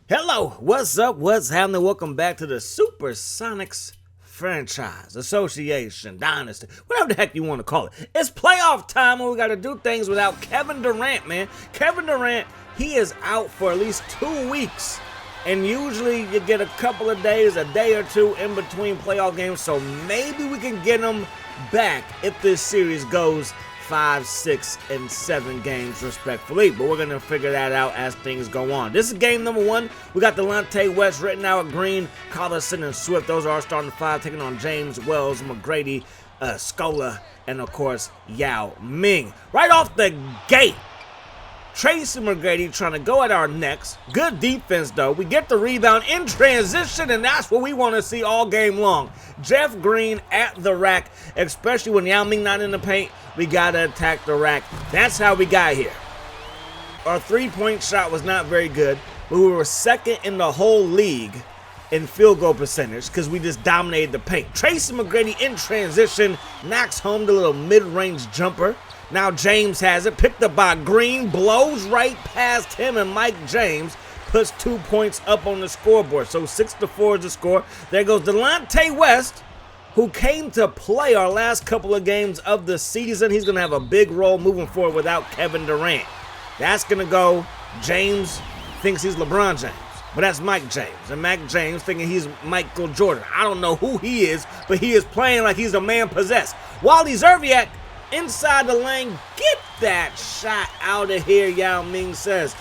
Hello, what's up, what's happening? Welcome back to the Supersonics franchise, association, dynasty, whatever the heck you want to call it. It's playoff time and we got to do things without Kevin Durant, man. Kevin Durant, he is out for at least 2 weeks. And usually you get a couple of days, a day or two in between playoff games. So maybe we can get him back if this series goes 5, 6, and 7 games respectfully. But we're going to figure that out as things go on. This is game number 1. We got Durant, West, Rittenauer, Green, Collison, and Swift. Those are our starting 5, taking on James, Wells, McGrady, Scola, and of course, Yao Ming. Right off the gate, Tracy McGrady trying to go at our necks. Good defense, though. We get the rebound in transition, and that's what we want to see all game long. Jeff Green at the rack, especially when Yao Ming not in the paint. We got to attack the rack. That's how we got here. Our three-point shot was not very good, but we were second in the whole league in field goal percentage because we just dominated the paint. Tracy McGrady in transition knocks home the little mid-range jumper. Now James has it, picked up by Green, blows right past him, and Mike James puts 2 points up on the scoreboard. So 6-4 is the score. There goes Durant West, who came to play our last couple of games of the season. He's going to have a big role moving forward without Kevin Durant. That's going to go, James thinks he's LeBron James, but that's Mike James. And Mike James thinking he's Michael Jordan. I don't know who he is, but he is playing like he's a man possessed. Wally Zerviak inside the lane, get that shot out of here, Yao Ming says.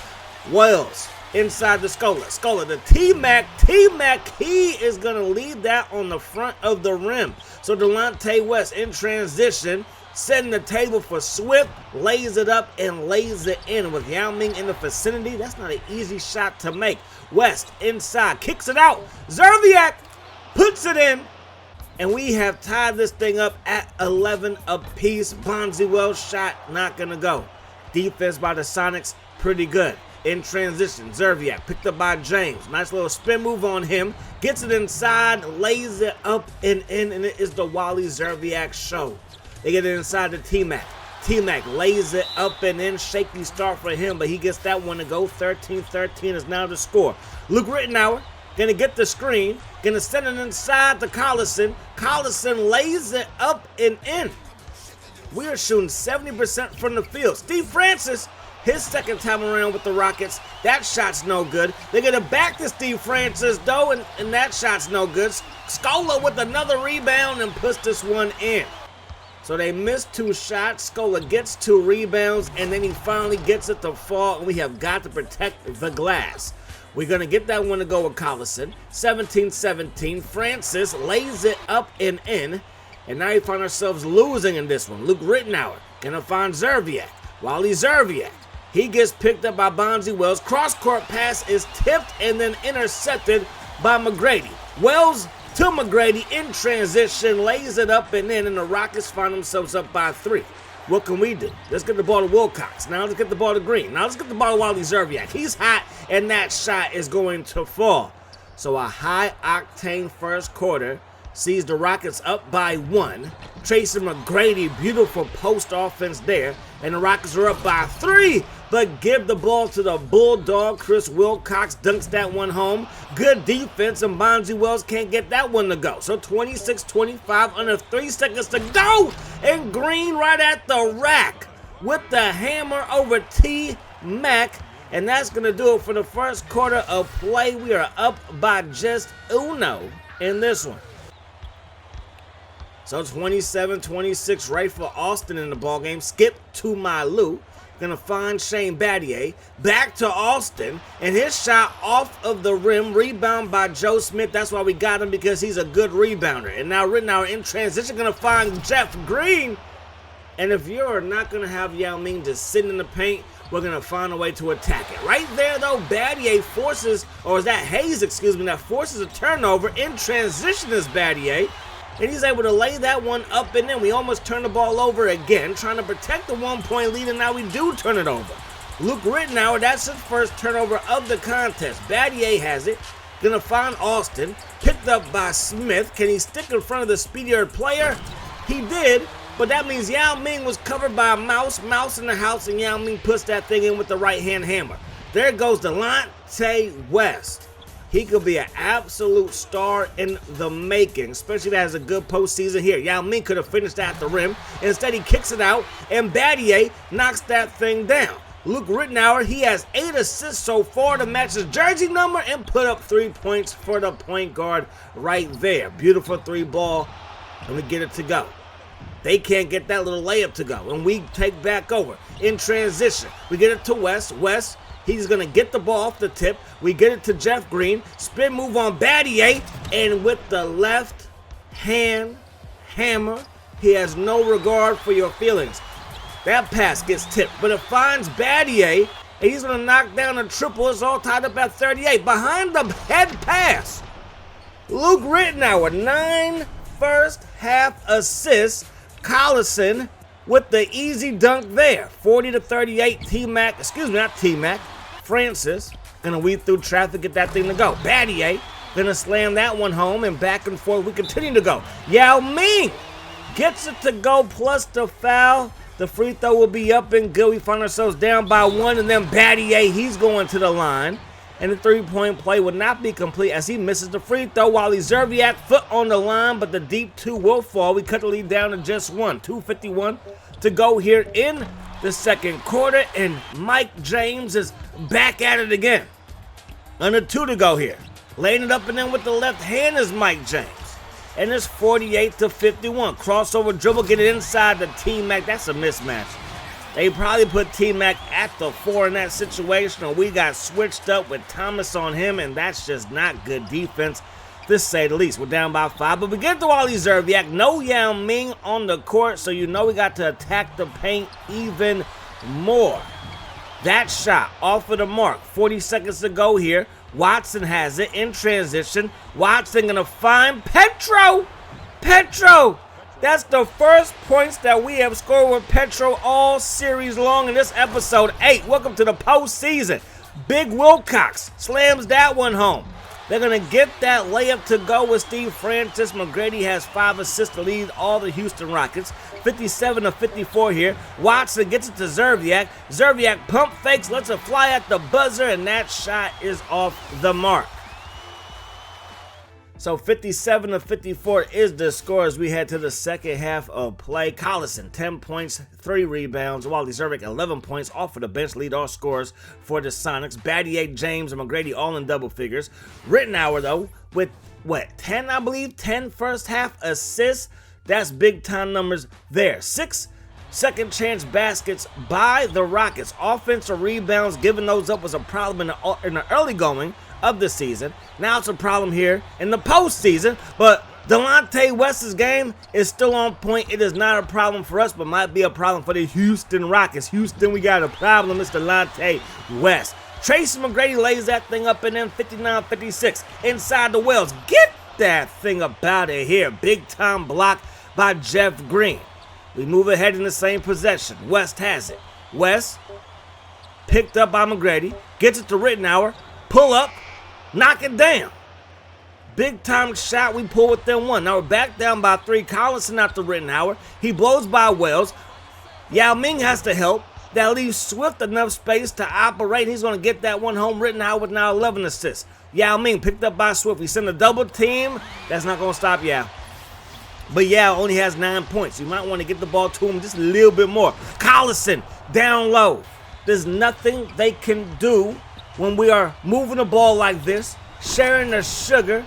Wells inside the Scola, the T-Mac, he is going to lead that on the front of the rim. So Durant West in transition, setting the table for Swift, lays it up and lays it in. With Yao Ming in the vicinity, that's not an easy shot to make. West inside, kicks it out. Zerviak puts it in. And we have tied this thing up at 11 apiece. Bonzi Wells shot not going to go. Defense by the Sonics, pretty good. In transition, Zerviak picked up by James. Nice little spin move on him. Gets it inside, lays it up and in, and it is the Wally Zerviak show. They get it inside the T-Mac. T-Mac lays it up and in. Shaky start for him, but he gets that one to go. 13-13 is now the score. Luke Rittenauer gonna get the screen, gonna send it inside to Collison. Collison lays it up and in. We are shooting 70% from the field. Steve Francis, his second time around with the Rockets, that shot's no good. They're gonna back to Steve Francis though, and that shot's no good. Scola with another rebound and puts this one in. So they missed 2 shots. Scola gets 2 rebounds, and then he finally gets it to fall, and we have got to protect the glass. We're going to get that one to go with Collison. 17-17. Francis lays it up and in. And now we find ourselves losing in this one. Luke Rittenauer going to find Zerviak. Wally Zerviak, he gets picked up by Bonzi Wells. Cross-court pass is tipped and then intercepted by McGrady. Wells to McGrady in transition, lays it up and in, and the Rockets find themselves up by 3. What can we do? Let's get the ball to Wilcox. Now let's get the ball to Green. Now let's get the ball to Wally Zerviak. He's hot, and that shot is going to fall. So a high-octane first quarter sees the Rockets up by 1. Tracy McGrady, beautiful post offense there. And the Rockets are up by 3. But give the ball to the Bulldog. Chris Wilcox dunks that one home. Good defense, and Bonzi Wells can't get that one to go. So 26-25, under 3 seconds to go. And Green right at the rack with the hammer over T-Mac. And that's going to do it for the first quarter of play. We are up by just uno in this one. So 27-26 right for Austin in the ballgame. Skip to Malu. Gonna find Shane Battier. Back to Austin. And his shot off of the rim. Rebound by Joe Smith. That's why we got him, because he's a good rebounder. And now Rittenauer in transition. Gonna find Jeff Green. And if you're not gonna have Yao Ming just sitting in the paint, we're gonna find a way to attack it. Right there though, Battier forces, or is that Hayes, excuse me, that forces a turnover. In transition is Battier. And he's able to lay that one up and in. We almost turned the ball over again, trying to protect the 1-point lead, and now we do turn it over. Luke Rittenauer, that's his first turnover of the contest. Battier has it. Gonna find Austin. Picked up by Smith. Can he stick in front of the speedier player? He did, but that means Yao Ming was covered by a mouse in the house, and Yao Ming puts that thing in with the right-hand hammer. There goes Durant. West. He could be an absolute star in the making, especially if he has a good postseason here. Yao Ming could have finished at the rim. Instead, he kicks it out, and Battier knocks that thing down. Luke Rittenauer, he has 8 assists so far to match his jersey number and put up 3 points for the point guard right there. Beautiful 3-ball, and we get it to go. They can't get that little layup to go, and we take back over. In transition, we get it to West. West, he's going to get the ball off the tip. We get it to Jeff Green. Spin move on Battier, and with the left hand hammer, he has no regard for your feelings. That pass gets tipped, but it finds Battier, and he's going to knock down a triple. It's all tied up at 38. Behind the head pass, Luke Rittenauer, 9 first-half assists. Collison with the easy dunk there. 40-38. Francis gonna weave through traffic, get that thing to go. Battier gonna slam that one home, and back and forth we continue to go. Yao Ming gets it to go plus the foul. The free throw will be up and good. We find ourselves down by 1, and then Battier, he's going to the line. And the 3-point play would not be complete as he misses the free throw. While Zerviak foot on the line, but the deep 2 will fall. We cut the lead down to just 1. 2:51 to go here in the second quarter, and Mike James is back at it again. Under 2 to go here. Laying it up and in with the left hand is Mike James. And it's 48-51. Crossover dribble, get it inside the T-Mac. That's a mismatch. They probably put T-Mac at the 4 in that situation, and we got switched up with Thomas on him, and that's just not good defense, to say the least. We're down by 5, but we get to Wally Zerviak. No Yao Ming on the court, so you know we got to attack the paint even more. That shot off of the mark. 40 seconds to go here. Watson has it in transition. Watson gonna find Petro. That's the first points that we have scored with Petro all series long in this episode 8. Welcome to the postseason. Big Wilcox slams that one home. They're going to get that layup to go with Steve Francis. McGrady has 5 assists to lead all the Houston Rockets. 57-54 here. Watson gets it to Zerviak. Zerviak pump fakes, lets it fly at the buzzer, and that shot is off the mark. So 57-54 is the score as we head to the second half of play. Collison, 10 points, 3 rebounds. Wally Zerviak, 11 points off of the bench, lead all scorers for the Sonics. Battier, James, and McGrady all in double figures. Rittenauer, though, with, 10, I believe? 10 first half assists. That's big time numbers there. 6 second chance baskets by the Rockets. Offensive rebounds, giving those up was a problem in the early going of the season. Now it's a problem here in the postseason, but Delonte West's game is still on point. It is not a problem for us, but might be a problem for the Houston Rockets. Houston, we got a problem. It's Delonte West. Tracy McGrady lays that thing up and then 59-56 inside the Wells. Get that thing up out of here. Big time block by Jeff Green. We move ahead in the same possession. West has it. West picked up by McGrady. Gets it to Rittenauer. Pull up. Knock it down. Big time shot. We pull within 1. Now we're back down by 3. Collison out to Rittenauer. He blows by Wells. Yao Ming has to help. That leaves Swift enough space to operate. He's going to get that one home. Rittenauer with now 11 assists. Yao Ming picked up by Swift. We send a double team. That's not going to stop Yao. But Yao only has 9 points. You might want to get the ball to him just a little bit more. Collison down low. There's nothing they can do when we are moving the ball like this, sharing the sugar,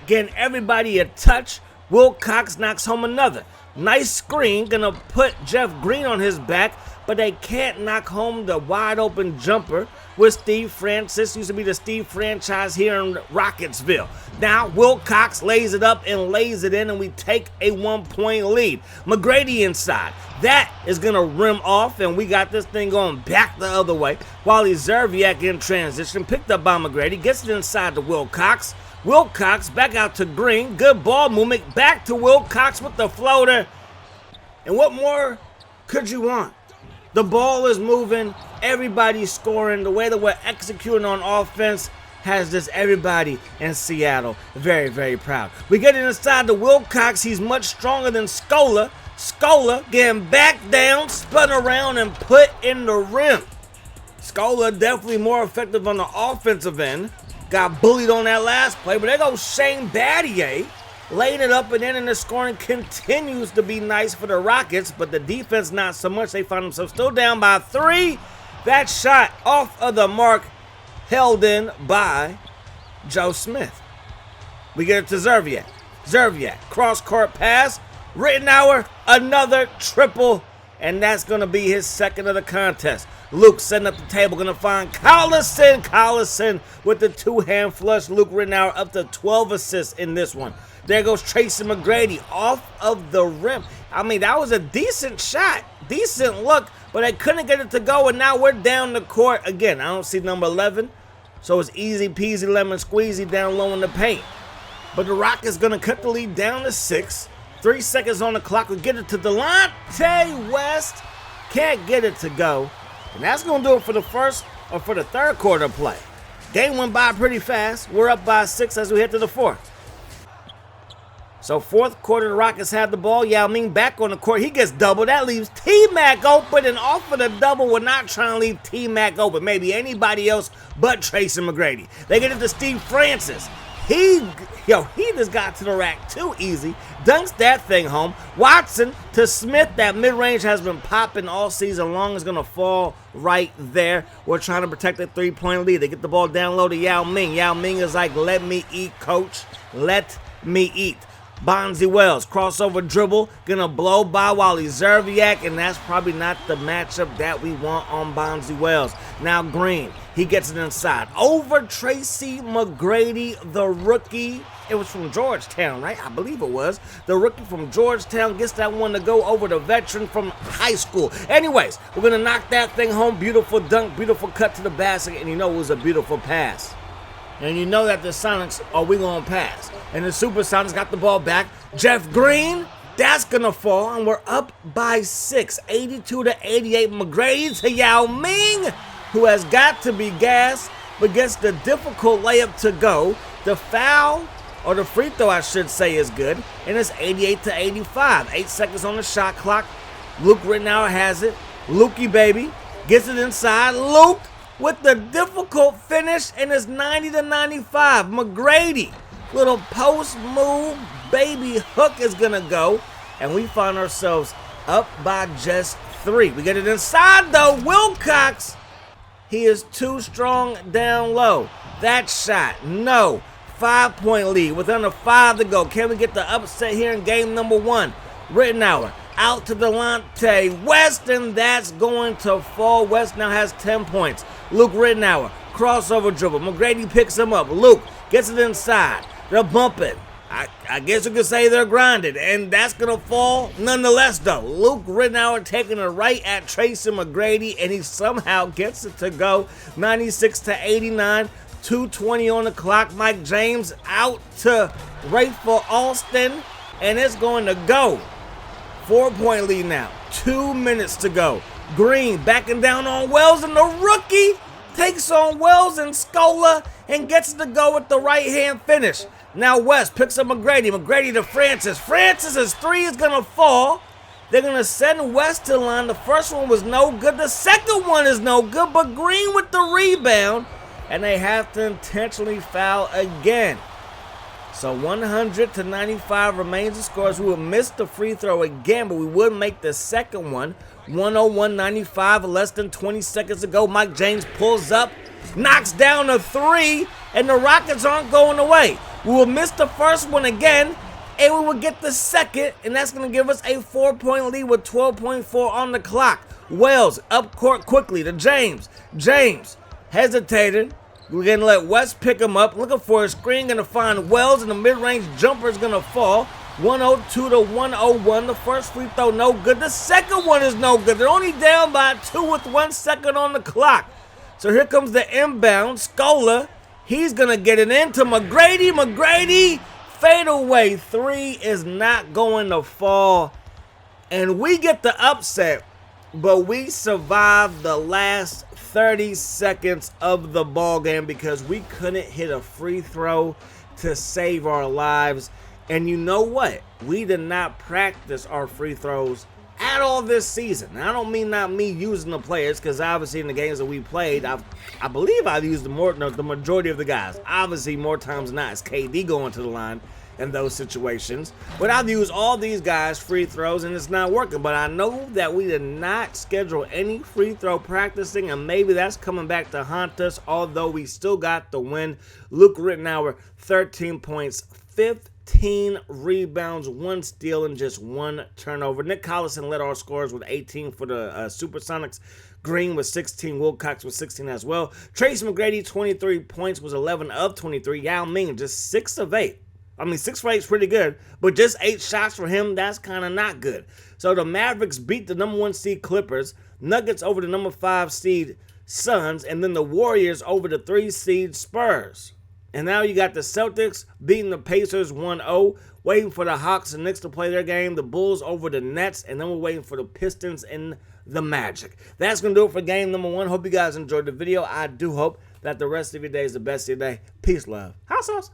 getting everybody a touch. Wilcox knocks home another. Nice screen, gonna put Jeff Green on his back, but they can't knock home the wide open jumper with Steve Francis. Used to be the Steve franchise here in Rocketsville. Now Wilcox lays it up and lays it in, and we take a 1-point lead. McGrady inside. That is gonna rim off, and we got this thing going back the other way. Wally Zerviak in transition, picked up by McGrady, gets it inside to Wilcox. Wilcox back out to Green. Good ball movement. Back to Wilcox with the floater. And what more could you want? The ball is moving. Everybody's scoring. The way that we're executing on offense has this everybody in Seattle very, very proud. We get it inside to Wilcox. He's much stronger than Scola. Scola getting back down, spun around, and put in the rim. Scola definitely more effective on the offensive end. Got bullied on that last play, but there goes Shane Battier, laying it up and in, and the scoring continues to be nice for the Rockets, but the defense not so much. They find themselves still down by 3. That shot off of the mark, held in by Joe Smith. We get it to Zerviak. Zerviak, cross-court pass. Rittenauer, another triple, and that's going to be his second of the contest. Luke setting up the table, going to find Collison. Collison with the two-hand flush. Luke Rittenauer up to 12 assists in this one. There goes Tracy McGrady off of the rim. I mean, that was a decent shot, decent look, but they couldn't get it to go, and now we're down the court again. I don't see number 11, so it's easy peasy lemon squeezy down low in the paint. But the Rockets going to cut the lead down to 6. 3 seconds on the clock. We get it to Delonte West. Can't get it to go. And that's going to do it for the first or for the third quarter play. Game went by pretty fast. We're up by 6 as we head to the fourth. So fourth quarter, the Rockets have the ball. Yao Ming back on the court. He gets doubled. That leaves T-Mac open. And off of the double, we're not trying to leave T-Mac open. Maybe anybody else but Tracy McGrady. They get it to Steve Francis. He just got to the rack too easy. Dunks that thing home. Watson to Smith. That mid-range has been popping all season long. It's going to fall right there. We're trying to protect the three-point lead. They get the ball down low to Yao Ming. Yao Ming is like, let me eat, coach. Let me eat. Bonzi Wells, crossover dribble, gonna blow by Wally Zerviak, and that's probably not the matchup that we want on Bonzi Wells. Now Green, he gets it inside. Over Tracy McGrady, the rookie. It was from Georgetown, right? I believe it was. The rookie from Georgetown gets that one to go over the veteran from high school. Anyways, we're gonna knock that thing home. Beautiful dunk, beautiful cut to the basket, and you know it was a beautiful pass. And you know that the Sonics are we gonna pass. And the Supersonics got the ball back. Jeff Green, that's gonna fall, and we're up by 6, 82 to 88. McGrady to Yao Ming, who has got to be gassed, but gets the difficult layup to go. The foul, or the free throw I should say, is good, and it's 88 to 85. 8 seconds on the shot clock. Luke Rittenauer has it. Lukey baby gets it inside. Luke with the difficult finish, and it's 90 to 95. McGrady, little post move, baby hook is gonna go, and we find ourselves up by just 3. We get it inside though. Wilcox, he is too strong down low. That shot, no. 5-point lead with under 5 to go. Can we get the upset here in game number 1? Rittenauer out to Delonte West, and that's going to fall. West now has 10 points. Luke Rittenauer, crossover dribble. McGrady picks him up. Luke gets it inside. They're bumping. I guess you could say they're grinded, and that's going to fall nonetheless, though. Luke Rittenauer taking it right at Tracy McGrady, and he somehow gets it to go. 96 to 89. 2:20 on the clock. Mike James out to Rayful Alston, and it's going to go. 4-point lead now. 2 minutes to go. Green backing down on Wells, and the rookie takes on Wells and Scola and gets to go with the right-hand finish. Now West picks up McGrady. McGrady to Francis. Francis's 3 is going to fall. They're going to send West to the line. The first one was no good. The second one is no good, but Green with the rebound, and they have to intentionally foul again. So 100 to 95 remains the scores. We would miss the free throw again, but we would make the second one. 101-95, less than 20 seconds to go. Mike James pulls up, knocks down a 3, and the Rockets aren't going away. We will miss the first one again, and we will get the second, and that's going to give us a 4-point lead with 12.4 on the clock. Wells up court quickly to James. James hesitated. We're going to let West pick him up. Looking for a screen. Going to find Wells, and the mid-range jumper is going to fall. 102 to 101. The first free throw no good. The second one is no good. They're only down by 2 with 1 second on the clock. So here comes the inbound. Scola, he's going to get it into McGrady. McGrady, fadeaway 3 is not going to fall. And we get the upset, but we survived the last 30 seconds of the ball game because we couldn't hit a free throw to save our lives. And you know what? We did not practice our free throws at all this season. Now, I don't mean not me using the players, because obviously in the games that we played, I believe I've used the majority of the guys. Obviously, more times than not, it's KD going to the line in those situations. But I've used all these guys free throws, and it's not working. But I know that we did not schedule any free throw practicing, and maybe that's coming back to haunt us, although we still got the win. Luke Rittenauer, 13 points, 15 rebounds, 1 steal, and just 1 turnover. Nick Collison led our scorers with 18 for the Supersonics. Green with 16, Wilcox with 16 as well. Trace McGrady, 23 points, was 11 of 23. Yao Ming, just 6 of 8. I mean, 6 for 8 is pretty good, but just 8 shots for him, that's kind of not good. So the Mavericks beat the number 1 seed Clippers, Nuggets over the number 5 seed Suns, and then the Warriors over the 3 seed Spurs. And now you got the Celtics beating the Pacers 1-0, waiting for the Hawks and Knicks to play their game, the Bulls over the Nets, and then we're waiting for the Pistons and the Magic. That's going to do it for game number 1. Hope you guys enjoyed the video. I do hope that the rest of your day is the best of your day. Peace, love. House sauce.